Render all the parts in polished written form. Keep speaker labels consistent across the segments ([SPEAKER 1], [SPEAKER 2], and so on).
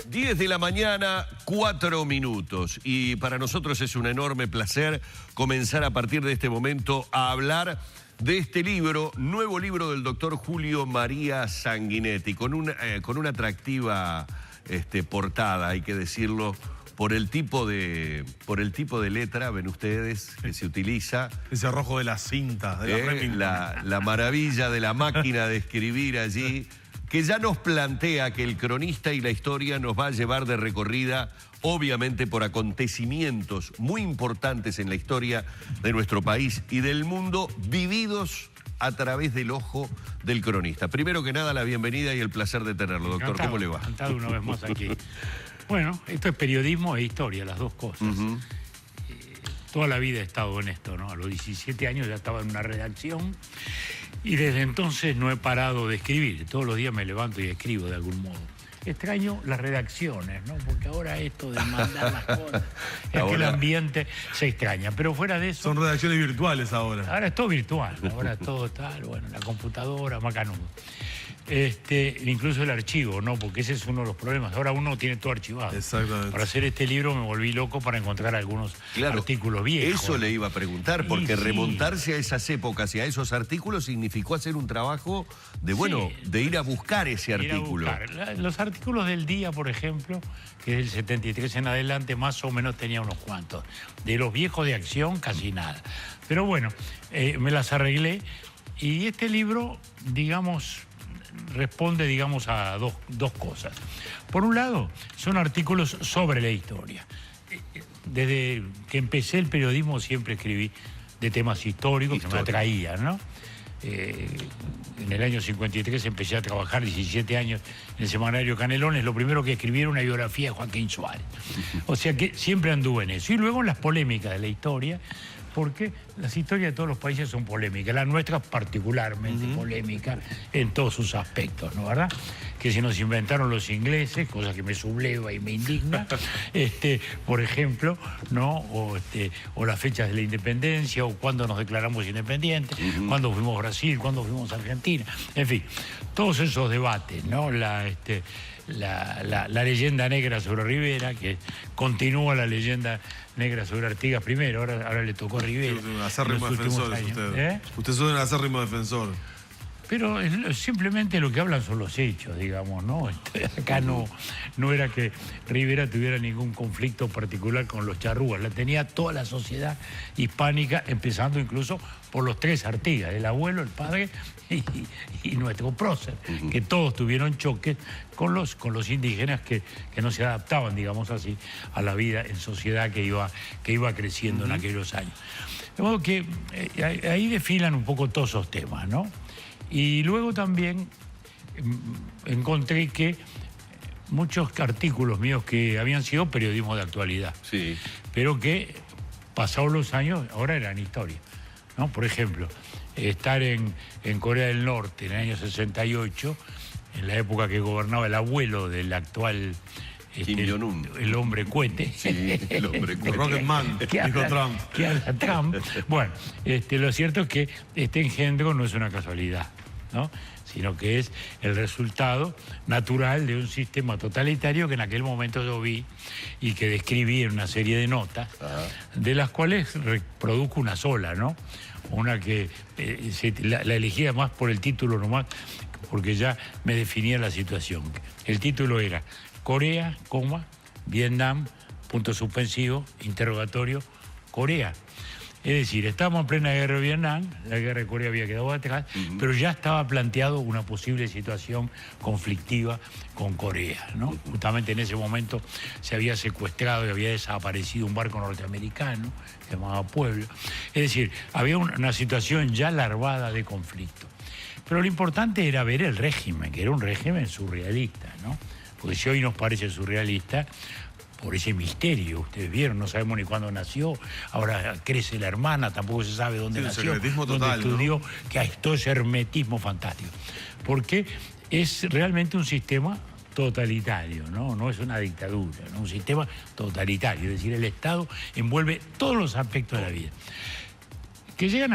[SPEAKER 1] 10 de la mañana, 4 minutos. Y para nosotros es un enorme placer comenzar a partir de este momento a hablar de este libro, nuevo libro del doctor Julio María Sanguinetti, con una atractiva portada, hay que decirlo, por el tipo de letra, ven ustedes, que se utiliza.
[SPEAKER 2] Ese rojo de la cinta, de
[SPEAKER 1] la maravilla de la máquina de escribir allí, que ya nos plantea que el cronista y la historia nos va a llevar de recorrida, obviamente por acontecimientos muy importantes en la historia de nuestro país y del mundo, vividos a través del ojo del cronista. Primero que nada, la bienvenida y el placer de tenerlo, doctor.
[SPEAKER 3] Encantado,
[SPEAKER 1] ¿Cómo le va?
[SPEAKER 3] Encantado una vez más aquí. Bueno, esto es periodismo e historia, las dos cosas. Toda la vida he estado en esto, ¿no? A los 17 años ya estaba en una redacción y desde entonces no he parado de escribir. Todos los días me levanto y escribo de algún modo. Extraño las redacciones, ¿no? Porque ahora esto de mandar las cosas, es que el ambiente se extraña. Pero fuera de eso...
[SPEAKER 2] Son redacciones virtuales ahora.
[SPEAKER 3] Ahora es todo virtual, ahora todo tal, bueno, la computadora, macanudo. Incluso el archivo, ¿no? Porque ese es uno de los problemas. Ahora uno tiene todo archivado.
[SPEAKER 2] Exactamente.
[SPEAKER 3] Para hacer este libro me volví loco para encontrar algunos artículos viejos.
[SPEAKER 1] Eso le iba a preguntar, porque remontarse a esas épocas y a esos artículos significó hacer un trabajo de, de ir a buscar ese artículo.
[SPEAKER 3] Los artículos del día, por ejemplo, que es el 73 en adelante, más o menos tenía unos cuantos. De los viejos de acción, casi nada. Pero bueno, me las arreglé y este libro, digamos, responde, digamos, a dos cosas. Por un lado, son artículos sobre la historia. Desde que empecé el periodismo siempre escribí de temas históricos que me atraían, ¿no? En el año 53 empecé a trabajar 17 años en el semanario Canelones. Lo primero que escribí era una biografía de Joaquín Suárez. O sea que siempre anduve en eso. Y luego en las polémicas de la historia, porque las historias de todos los países son polémicas, la nuestra particularmente polémica en todos sus aspectos, ¿no? ¿Verdad? Que si nos inventaron los ingleses, cosa que me subleva y me indigna, por ejemplo, ¿no? O las fechas de la independencia, o cuándo nos declaramos independientes, cuándo fuimos a Brasil, cuándo fuimos a Argentina, en fin, todos esos debates, ¿no? La leyenda negra sobre Rivera, que continúa la leyenda negra sobre Artigas primero, ahora le tocó a Rivera.
[SPEAKER 2] Un acérrimo defensor es usted. Usted es un acérrimo defensor.
[SPEAKER 3] Pero simplemente lo que hablan son los hechos, digamos, ¿no? Acá no era que Rivera tuviera ningún conflicto particular con los charrúas, la tenía toda la sociedad hispánica, empezando incluso por los tres Artigas, el abuelo, el padre y nuestro prócer, que todos tuvieron choques con los indígenas que no se adaptaban, digamos así, a la vida en sociedad que iba creciendo en aquellos años. De modo que ahí desfilan un poco todos esos temas, ¿no? Y luego también encontré que muchos artículos míos que habían sido periodismo de actualidad, pero que pasados los años ahora eran historia, ¿no? Por ejemplo, estar en Corea del Norte en el año 68, en la época que gobernaba el abuelo del actual
[SPEAKER 1] Kim Jong-un.
[SPEAKER 3] El hombre cohete.
[SPEAKER 1] Sí, el hombre cohete.
[SPEAKER 2] Rocketman, dijo Trump.
[SPEAKER 3] Que habla Trump. Bueno, lo cierto es que este engendro no es una casualidad, ¿no? Sino que es el resultado natural de un sistema totalitario que en aquel momento yo vi y que describí en una serie de notas, de las cuales reproduzco una sola, ¿no? Una que la elegí además por el título nomás, porque ya me definía la situación. El título era Corea, Vietnam, punto suspensivo, interrogatorio, Corea. Es decir, estábamos en plena guerra de Vietnam, la guerra de Corea había quedado atrás, pero ya estaba planteado una posible situación conflictiva con Corea, ¿no? Justamente en ese momento se había secuestrado y había desaparecido un barco norteamericano, que se llamaba Pueblo. Es decir, había una situación ya larvada de conflicto. Pero lo importante era ver el régimen, que era un régimen surrealista, ¿no? Porque si hoy nos parece surrealista, por ese misterio, ustedes vieron, no sabemos ni cuándo nació, ahora crece la hermana, tampoco se sabe dónde nació, dónde estudió, que hay todo ese hermetismo fantástico. Porque es realmente un sistema totalitario, ¿no? No es una dictadura, ¿no? Un sistema totalitario, es decir, el Estado envuelve todos los aspectos de la vida. Que llegaban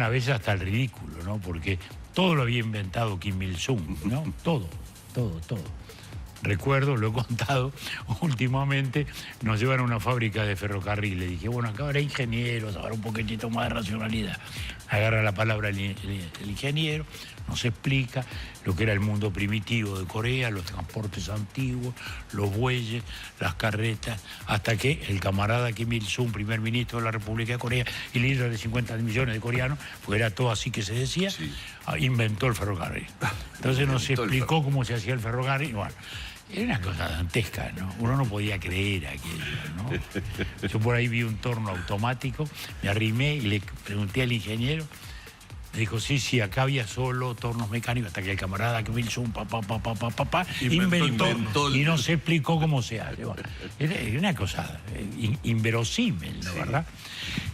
[SPEAKER 3] a veces hasta el ridículo, ¿no? Porque todo lo había inventado Kim Il-sung, ¿no? Todo. recuerdo, lo he contado, últimamente nos llevan a una fábrica de ferrocarril. Le dije, bueno, acá habrá ingenieros, habrá un poquitito más de racionalidad. Agarra la palabra el ingeniero, nos explica lo que era el mundo primitivo de Corea, los transportes antiguos, los bueyes, las carretas, hasta que el camarada Kim Il-sung, primer ministro de la República de Corea y líder de 50 millones de coreanos, porque era todo así que se decía, sí, inventó el ferrocarril. Entonces nos explicó cómo se hacía el ferrocarril. Bueno, era una cosa dantesca, ¿no? Uno no podía creer aquello, ¿no? Yo por ahí vi un torno automático, me arrimé y le pregunté al ingeniero. Me dijo, sí, acá había solo tornos mecánicos, hasta que el camarada que hizo un inventó y nos explicó cómo se hace. Bueno, era una cosa inverosímil, ¿no? ¿Verdad?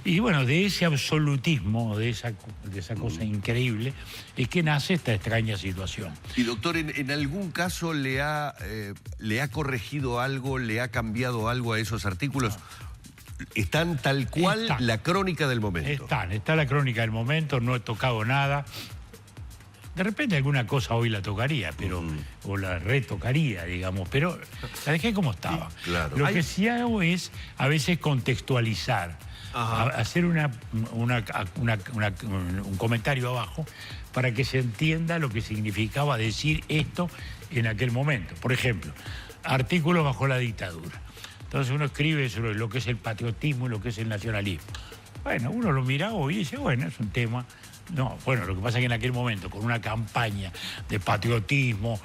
[SPEAKER 3] Y bueno, de ese absolutismo, de esa cosa increíble, es que nace esta extraña situación.
[SPEAKER 1] Y doctor, ¿en algún caso le ha corregido algo, le ha cambiado algo a esos artículos? No. ¿Están tal cual la crónica del momento?
[SPEAKER 3] Está la crónica del momento, no he tocado nada. De repente alguna cosa hoy la tocaría, pero o la retocaría, digamos, pero la dejé como estaba.
[SPEAKER 1] Sí, claro.
[SPEAKER 3] Lo que sí hago es a veces contextualizar, hacer un comentario abajo para que se entienda lo que significaba decir esto en aquel momento. Por ejemplo, artículos bajo la dictadura. Entonces uno escribe sobre lo que es el patriotismo y lo que es el nacionalismo. Bueno, uno lo mira hoy y dice, bueno, es un tema. No, bueno, lo que pasa es que en aquel momento, con una campaña de patriotismo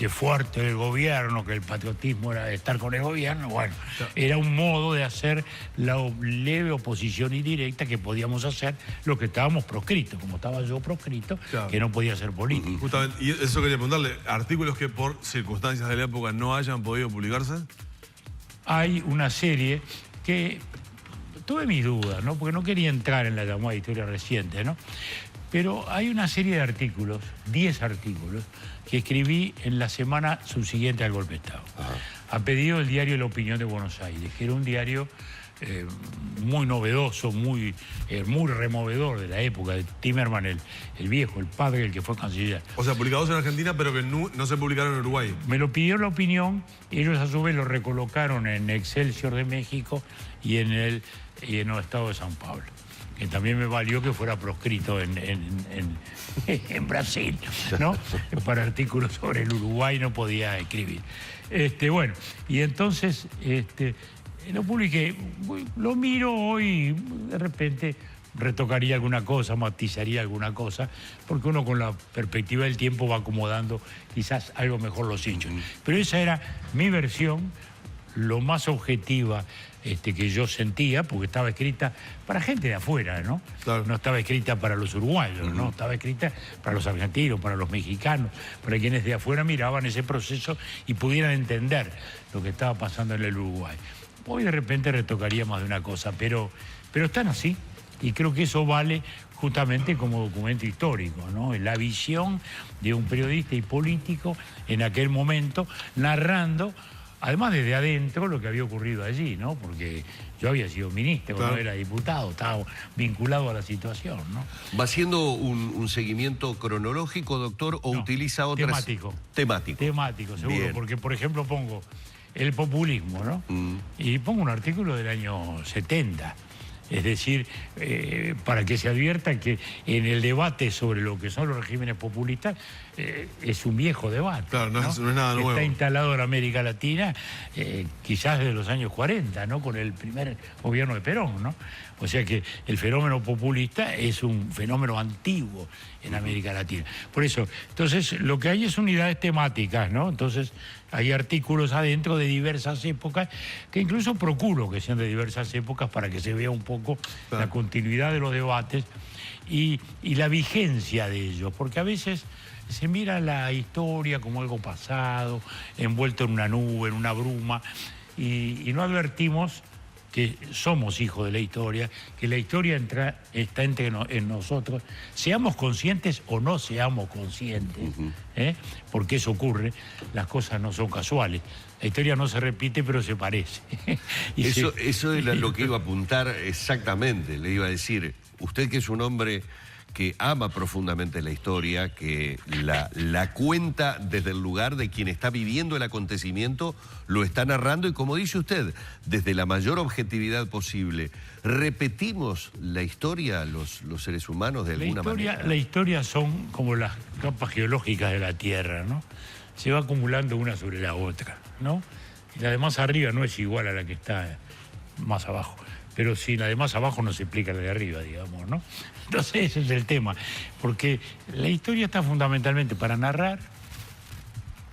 [SPEAKER 3] fuerte del gobierno, que el patriotismo era estar con el gobierno, bueno, era un modo de hacer la leve oposición indirecta que podíamos hacer lo que estábamos proscritos, como estaba yo proscrito, que no podía ser político.
[SPEAKER 2] Justamente, y eso quería preguntarle, ¿artículos que por circunstancias de la época no hayan podido publicarse?
[SPEAKER 3] Hay una serie que tuve mis dudas, ¿no? Porque no quería entrar en la llamada historia reciente, ¿no? Pero hay una serie de artículos, 10 artículos, que escribí en la semana subsiguiente al golpe de Estado. A pedido del diario La Opinión de Buenos Aires, que era un diario muy novedoso, muy removedor de la época de Timerman, el viejo, el padre, el que fue canciller.
[SPEAKER 2] O sea, publicados en Argentina, pero que no se publicaron en Uruguay.
[SPEAKER 3] Me lo pidió La Opinión, y ellos a su vez lo recolocaron en Excelsior de México y en el Estado de San Pablo, que también me valió que fuera proscrito en Brasil, ¿no? Para artículos sobre el Uruguay no podía escribir. Bueno, y entonces lo publiqué, lo miro hoy, de repente retocaría alguna cosa, matizaría alguna cosa, porque uno con la perspectiva del tiempo va acomodando quizás algo mejor los hechos. Pero esa era mi versión, lo más objetiva que yo sentía, porque estaba escrita para gente de afuera, ¿no? Claro. No estaba escrita para los uruguayos, ¿no? Estaba escrita para los argentinos, para los mexicanos, para quienes de afuera miraban ese proceso y pudieran entender lo que estaba pasando en el Uruguay. Hoy de repente retocaría más de una cosa, pero están así, y creo que eso vale justamente como documento histórico, ¿no? La visión de un periodista y político en aquel momento, narrando, además desde adentro, lo que había ocurrido allí, ¿no? Porque yo había sido ministro, no era diputado, estaba vinculado a la situación, ¿no?
[SPEAKER 1] ¿Va haciendo un seguimiento cronológico, doctor, o utiliza otras?
[SPEAKER 3] Temático. Temático, seguro, bien. Porque, por ejemplo, pongo el populismo, ¿no? Y pongo un artículo del año 70. Es decir, para que se advierta que en el debate sobre lo que son los regímenes populistas es un viejo debate.
[SPEAKER 2] Claro, no es nada nuevo.
[SPEAKER 3] Está instalado en América Latina quizás desde los años 40, ¿no? Con el primer gobierno de Perón, ¿no? O sea que el fenómeno populista es un fenómeno antiguo en América Latina. Por eso, entonces, lo que hay es unidades temáticas, ¿no? Entonces, hay artículos adentro de diversas épocas, que incluso procuro que sean de diversas épocas para que se vea un poco la continuidad de los debates y la vigencia de ellos, porque a veces se mira la historia como algo pasado, envuelto en una nube, en una bruma, y no advertimos que somos hijos de la historia, que la historia está en nosotros, seamos conscientes o no seamos conscientes, porque eso ocurre, las cosas no son casuales. La historia no se repite, pero se parece.
[SPEAKER 1] Eso es lo que iba a apuntar exactamente, le iba a decir. Usted, que es un hombre que ama profundamente la historia, que la cuenta desde el lugar de quien está viviendo el acontecimiento, lo está narrando y, como dice usted, desde la mayor objetividad posible. ¿Repetimos la historia los seres humanos de alguna manera?
[SPEAKER 3] La historia son como las capas geológicas de la Tierra, ¿no? Se va acumulando una sobre la otra, ¿no? Y la de más arriba no es igual a la que está más abajo. Pero si la de más abajo no se explica la de arriba, digamos, ¿no? Entonces ese es el tema. Porque la historia está fundamentalmente para narrar,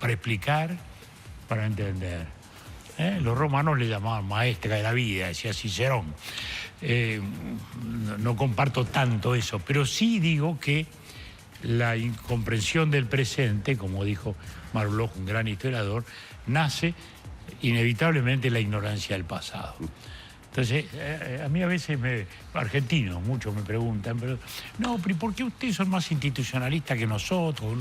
[SPEAKER 3] para explicar, para entender. Los romanos le llamaban maestra de la vida, decía Cicerón. No comparto tanto eso, pero sí digo que la incomprensión del presente, como dijo Marc Bloch, un gran historiador, nace inevitablemente la ignorancia del pasado. Entonces, a mí a veces, argentinos, muchos me preguntan, pero no, pero ¿por qué ustedes son más institucionalistas que nosotros?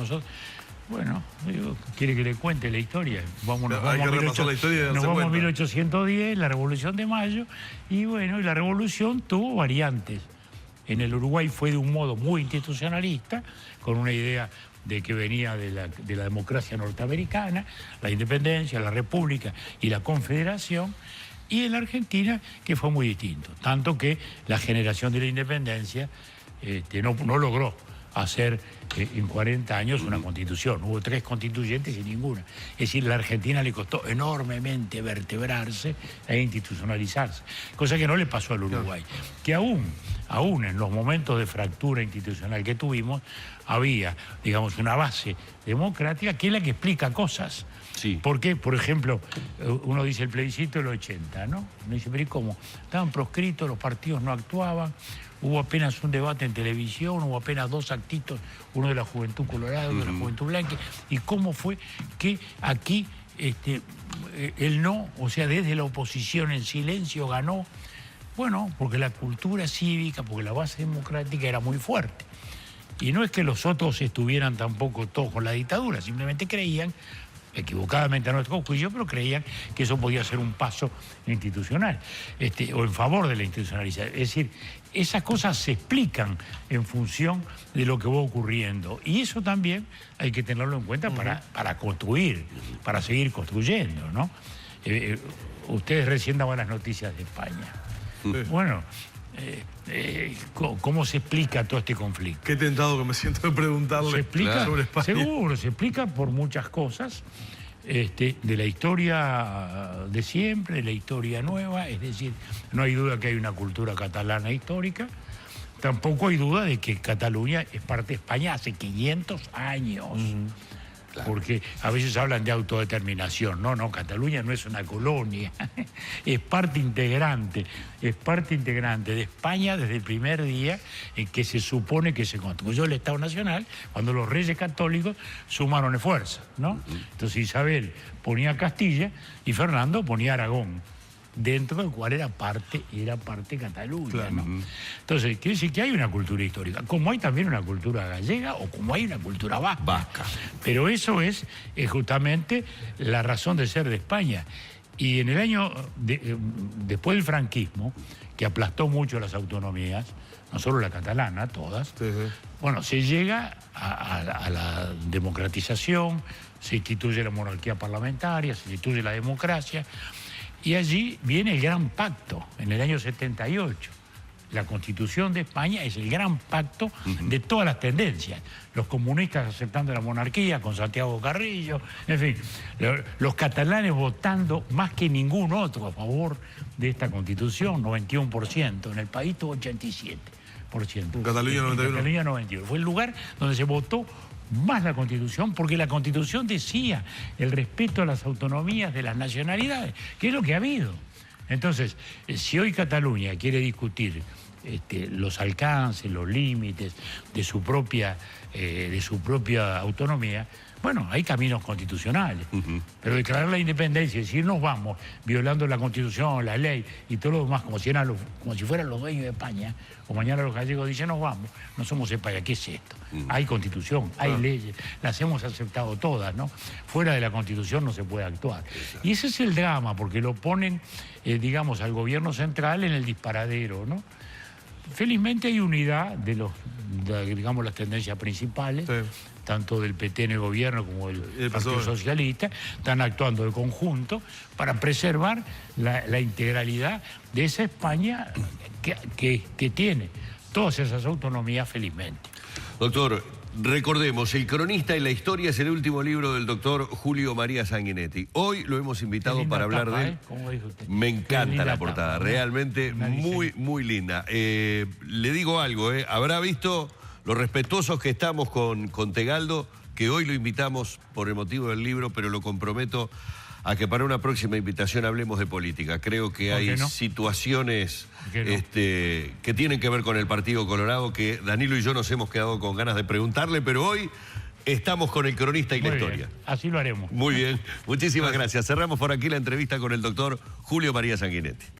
[SPEAKER 3] Bueno, digo, ¿quiere que le cuente la historia? Nos vamos a 1810, la Revolución de Mayo, y bueno, y la Revolución tuvo variantes. En el Uruguay fue de un modo muy institucionalista, con una idea de que venía de la democracia norteamericana, la independencia, la república y la confederación, y en la Argentina, que fue muy distinto. Tanto que la generación de la independencia no logró hacer en 40 años una constitución. Hubo 3 constituyentes y ninguna. Es decir, a la Argentina le costó enormemente vertebrarse e institucionalizarse, cosa que no le pasó al Uruguay. Que aún en los momentos de fractura institucional que tuvimos, había, digamos, una base democrática que es la que explica cosas.
[SPEAKER 1] Sí.
[SPEAKER 3] Porque, por ejemplo, uno dice el plebiscito del 80, ¿no? Uno dice, pero ¿y cómo? Estaban proscritos, los partidos no actuaban, hubo apenas un debate en televisión, hubo apenas 2 actitos, uno de la Juventud Colorada, uno de la Juventud Blanca. ¿Y cómo fue que aquí el no, o sea, desde la oposición en silencio ganó? Bueno, porque la cultura cívica, porque la base democrática era muy fuerte. Y no es que los otros estuvieran tampoco todos con la dictadura, simplemente creían, equivocadamente a nuestro juicio, pero creían que eso podía ser un paso institucional, o en favor de la institucionalización. Es decir, esas cosas se explican en función de lo que va ocurriendo. Y eso también hay que tenerlo en cuenta para construir, para seguir construyendo, ¿no? Ustedes recién daban las noticias de España. Bueno, ¿cómo se explica todo este conflicto?
[SPEAKER 2] Qué tentado que me siento de preguntarle.
[SPEAKER 3] ¿Se explica?
[SPEAKER 2] Sobre España.
[SPEAKER 3] Seguro, se explica por muchas cosas, de la historia de siempre, de la historia nueva. Es decir, no hay duda que hay una cultura catalana histórica. Tampoco hay duda de que Cataluña es parte de España hace 500 años. Claro. Porque a veces hablan de autodeterminación. No, Cataluña no es una colonia, es parte integrante de España desde el primer día en que se supone que se construyó el Estado Nacional, cuando los reyes católicos sumaron esfuerzos, ¿no? Entonces Isabel ponía Castilla y Fernando ponía Aragón, dentro del cual era parte Cataluña, claro, ¿no? Entonces, quiere decir que hay una cultura histórica, como hay también una cultura gallega o como hay una cultura vasca. Pero eso es justamente la razón de ser de España. Y en el año, después del franquismo, que aplastó mucho las autonomías, no solo la catalana, todas, bueno, se llega a la democratización, se instituye la monarquía parlamentaria, se instituye la democracia. Y allí viene el gran pacto, en el año 78. La Constitución de España es el gran pacto de todas las tendencias. Los comunistas aceptando la monarquía con Santiago Carrillo, en fin, los catalanes votando más que ningún otro a favor de esta Constitución, 91%. En el país tuvo 87%.
[SPEAKER 2] En Cataluña 91%.
[SPEAKER 3] En Cataluña 91%. Fue el lugar donde se votó más la Constitución, porque la Constitución decía el respeto a las autonomías de las nacionalidades, que es lo que ha habido. Entonces, si hoy Cataluña quiere discutir los alcances, los límites de su propia autonomía, bueno, hay caminos constitucionales. Pero declarar la independencia y decir nos vamos, violando la Constitución, la ley y todo lo demás, como si fueran los dueños de España, o mañana los gallegos dicen nos vamos, no somos España, ¿qué es esto? Hay Constitución, hay leyes, las hemos aceptado todas, ¿no? Fuera de la Constitución no se puede actuar. Y ese es el drama, porque lo ponen, digamos, al gobierno central en el disparadero, ¿no? felizmente hay unidad digamos, las tendencias principales,
[SPEAKER 2] Sí.
[SPEAKER 3] tanto del PT en el gobierno como del
[SPEAKER 2] el
[SPEAKER 3] Partido
[SPEAKER 2] PSOE.
[SPEAKER 3] Socialista, están actuando de conjunto para preservar la integralidad de esa España que tiene todas esas autonomías, felizmente.
[SPEAKER 1] Doctor, recordemos, El cronista y la historia es el último libro del doctor Julio María Sanguinetti. Hoy lo hemos invitado
[SPEAKER 3] Qué linda
[SPEAKER 1] para hablar
[SPEAKER 3] tapa,
[SPEAKER 1] de él.
[SPEAKER 3] ¿Cómo dijo usted?
[SPEAKER 1] Me
[SPEAKER 3] Qué
[SPEAKER 1] encanta
[SPEAKER 3] linda
[SPEAKER 1] la portada,
[SPEAKER 3] tapa, ¿no?
[SPEAKER 1] realmente
[SPEAKER 3] Una
[SPEAKER 1] muy,
[SPEAKER 3] diseño.
[SPEAKER 1] muy linda. Le digo algo, habrá visto lo respetuosos que estamos con Tegaldo, que hoy lo invitamos por el motivo del libro, pero lo comprometo a que para una próxima invitación hablemos de política. Creo que
[SPEAKER 3] ¿Por qué
[SPEAKER 1] hay
[SPEAKER 3] no?
[SPEAKER 1] situaciones
[SPEAKER 3] ¿Por qué no?
[SPEAKER 1] que tienen que ver con el Partido Colorado, que Danilo y yo nos hemos quedado con ganas de preguntarle, pero hoy estamos con el cronista y la
[SPEAKER 3] Muy bien,
[SPEAKER 1] historia.
[SPEAKER 3] así lo haremos.
[SPEAKER 1] Muy bien, muchísimas gracias. Cerramos por aquí la entrevista con el doctor Julio María Sanguinetti.